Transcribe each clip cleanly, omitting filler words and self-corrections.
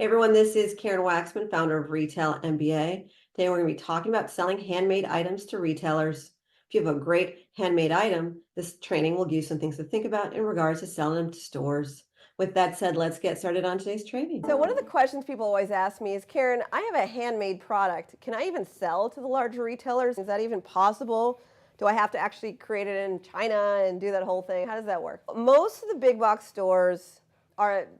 Hey everyone, this is Karen Waksman, founder of Retail MBA. Today we're going to be talking about selling handmade items to retailers. If you have a great handmade item, this training will give you some things to think about in regards to selling them to stores. With that said, let's get started on today's training. So one of the questions people always ask me is, Karen, I have a handmade product. Can I even sell to the larger retailers? Is that even possible? Do I have to actually create it in China and do that whole thing? How does that work? Most of the big box stores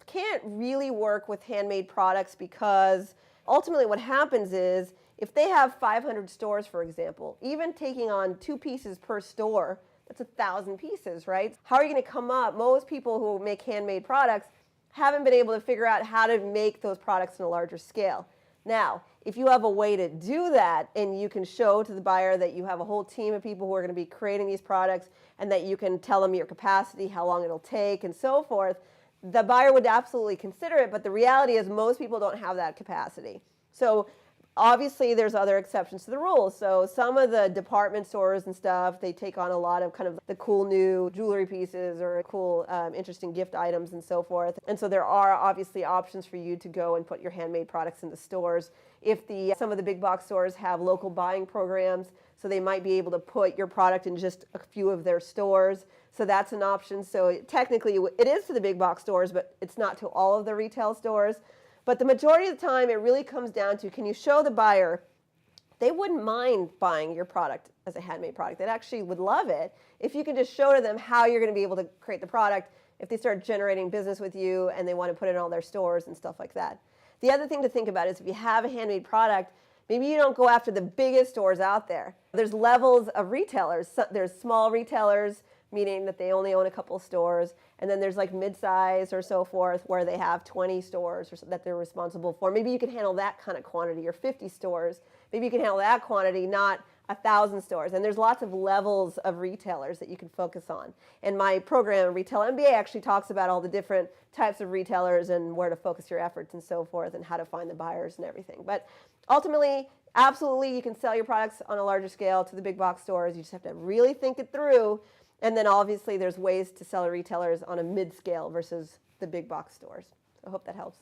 can't really work with handmade products because ultimately what happens is if they have 500 stores, for example, even taking on 2 pieces per store, that's 1,000 pieces, right? How are you going to come up? Most people who make handmade products haven't been able to figure out how to make those products on a larger scale. Now, if you have a way to do that and you can show to the buyer that you have a whole team of people who are going to be creating these products and that you can tell them your capacity, how long it'll take, and so forth, the buyer would absolutely consider it, but the reality is most people don't have that capacity. So obviously there's other exceptions to the rules. So some of the department stores and stuff, they take on a lot of kind of the cool new jewelry pieces or cool interesting gift items and so forth. And so there are obviously options for you to go and put your handmade products in the stores. If some of the big box stores have local buying programs, so they might be able to put your product in just a few of their stores. So that's an option. So technically it is to the big box stores, but it's not to all of the retail stores. But the majority of the time, it really comes down to, can you show the buyer they wouldn't mind buying your product as a handmade product. They actually would love it if you can just show to them how you're going to be able to create the product if they start generating business with you and they want to put it in all their stores and stuff like that. The other thing to think about is if you have a handmade product, maybe you don't go after the biggest stores out there. There's levels of retailers. So there's small retailers, meaning that they only own a couple of stores. And then there's like mid-size or so forth where they have 20 stores or so that they're responsible for. Maybe you can handle that kind of quantity, or 50 stores. Maybe you can handle that quantity, not 1,000 stores. And there's lots of levels of retailers that you can focus on. And my program, Retail MBA, actually talks about all the different types of retailers and where to focus your efforts and so forth and how to find the buyers and everything. But ultimately, absolutely, you can sell your products on a larger scale to the big box stores. You just have to really think it through. And then obviously there's ways to sell to retailers on a mid-scale versus the big box stores. So I hope that helps.